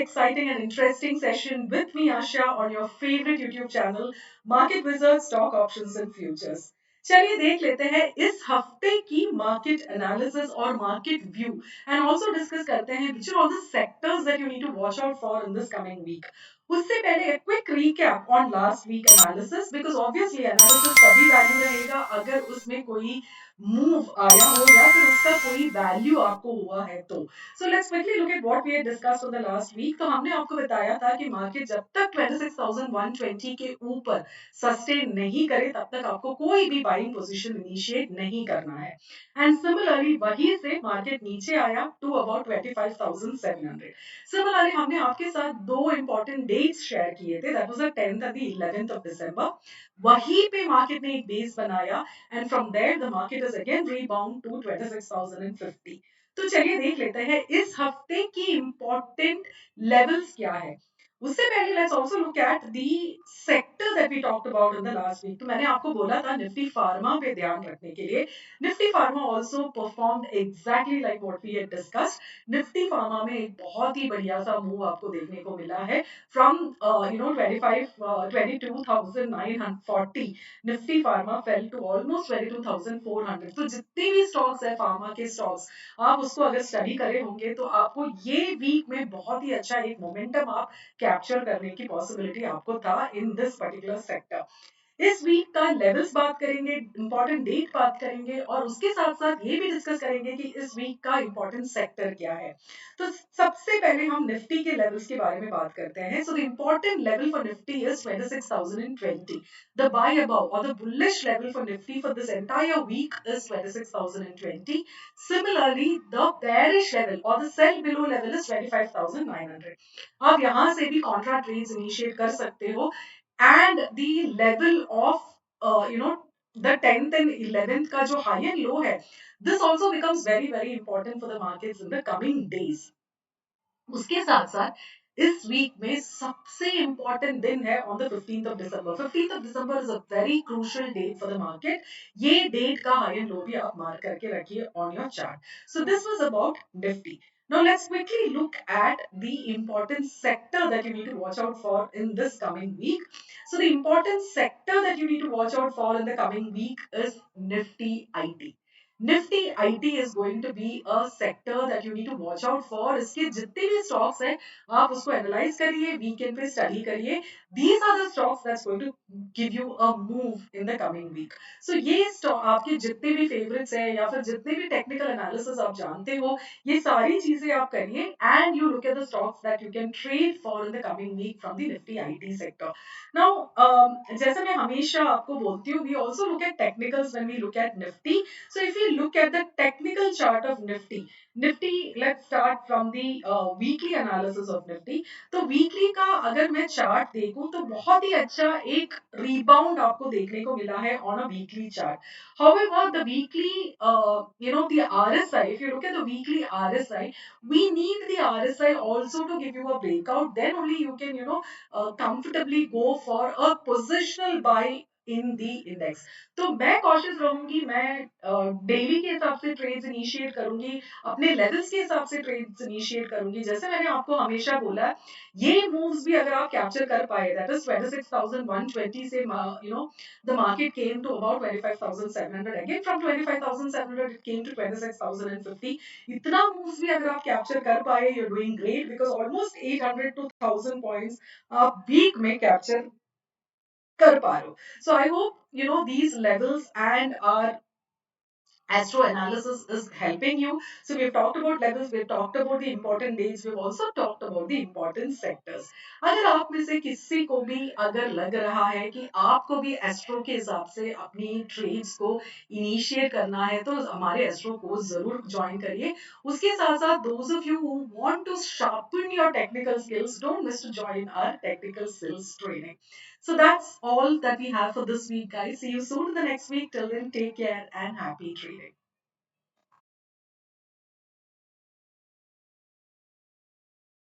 exciting and interesting session with me, Asha, on your favorite YouTube channel, Market Wizard Stock Options and Futures. चलिए देख लेते हैं इस हफ्ते की मार्केट एनालिसिस और market view and also discuss करते हैं which are all the sectors that you need to watch out for in this coming week. उससे पहले quick recap on last week analysis because obviously analysis तभी value रहेगा अगर उसमें कोई move आया हो या फिर उसका कोई वैल्यू आपको हुआ है तो. So let's quickly look at what we had discussed on the last week. तो हमने आपको बताया था कि मार्केट जब तक 26,120 के ऊपर सस्टेन नहीं करे तब तक आपको कोई भी बाइंग पोजीशन इनिशिएट नहीं करना है. एंड सिमिलरली वहीं से मार्केट नीचे आया टू अबाउट 25,700. सिमिलरली हमने आपके साथ दो इंपॉर्टेंट डेट्स शेयर किए थे, that was the 10th and the 11th of December. वहीं पे मार्केट ने एक बेस बनाया and from there the market is again rebound to 26,050. तो चलिए देख लेते हैं इस हफ्ते की इंपॉर्टेंट लेवल्स क्या है. उससे पहले let's also look at the sector that we talked about in the last week. तो मैंने आपको बोला था निफ्टी फार्मा पे ध्यान रखने के लिए. Nifty pharma also performed exactly like what we had discussed. Nifty pharma में एक बहुत ही बढ़िया सा मूव आपको देखने को मिला है from 22,940. Nifty pharma fell to almost 22,400. तो जितने भी स्टॉक्स है फार्मा के स्टॉक्स आप उसको अगर स्टडी करे होंगे तो आपको ये वीक में बहुत ही अच्छा एक मोमेंटम आप कैप्चर करने की पॉसिबिलिटी आपको था इन दिस पर्टिकुलर सेक्टर. इस वीक का लेवल्स बात करेंगे, इंपॉर्टेंट डेट बात करेंगे और उसके साथ साथ ये भी डिस्कस करेंगे कि इस वीक का इंपॉर्टेंट सेक्टर क्या है. तो सबसे पहले हम निफ्टी के लेवल्स के बारे में बात करते हैं. So the important level for Nifty is 26,020. The buy above or the bullish level for Nifty for this entire week is 26,020. Similarly, the bearish level or the sell below level is 25,900. आप यहाँ से भी contra trades initiate कर सकते हो and the level of the 10th and 11th का जो high and low है, this also becomes very very important for the markets in the coming days. उसके साथ साथ इस वीक में सबसे इंपॉर्टेंट दिन है on the 15th of December. 15th of December is a very crucial date for the market. ये date का हाई एंड लो भी आप मार्क करके रखिए on your chart. So this was about Nifty. Now let's quickly look at the important sector that you need to watch out for in this coming week. So the important sector that you need to watch out for in the coming week is Nifty IT. Nifty IT is going to be a sector that you need to watch out for. इसके जितने भी stocks हैं आप उसको analyze करिए, weekend पे study करिए. These are the stocks that's going to give you a move in the coming week. So ये stock आपके जितने भी favorites हैं या फिर जितने भी technical analysis आप जानते हो, ये सारी चीजें आप करिए and you look at the stocks that you can trade for in the coming week from the Nifty IT sector. Now, जैसे मैं हमेशा आपको बोलती हूँ, we also look at technicals when we look at Nifty. So if you look at the technical chart of Nifty, let's start from the weekly analysis of Nifty. तो weekly का अगर मैं chart देखूं तो बहुत ही अच्छा एक rebound आपको देखने को मिला है on a weekly chart. However, the weekly, the RSI, if you look at the weekly RSI, we need the RSI also to give you a breakout. Then only you can, comfortably go for a positional buy in the index. तो मैं cautious रहूंगी, मैं daily के हिसाब से trades initiate करूंगी, अपने levels के हिसाब से ट्रेड्स इनिशिएट करूंगी. जैसे मैंने आपको हमेशा बोला है, ये मूव्स भी अगर आप कैप्चर कर पाए, दैट इज 26,120 से the market came to about 25,700. Again from 25,700 it came to 26,050. इतना मूव्स भी अगर आप कैप्चर कर पाए, you're doing great because almost 800 to 1,000 points आप वीक में कैप्चर कर पा रहे हो. So I hope these levels and our astro analysis is helping you. So we've talked about levels, we've talked about the important dates, we've also talked about the important sectors. अगर आप में से किसी को भी अगर लग रहा है कि आपको भी एस्ट्रो के हिसाब से अपनी ट्रेड्स को इनिशिएट करना है तो हमारे एस्ट्रो कोर्स जरूर ज्वाइन करिए. उसके साथ साथ those of you who want to sharpen your technical skills, don't miss to join our technical skills training. So that's all that we have for this week, guys. See you soon in the next week. Till then, take care and happy trading.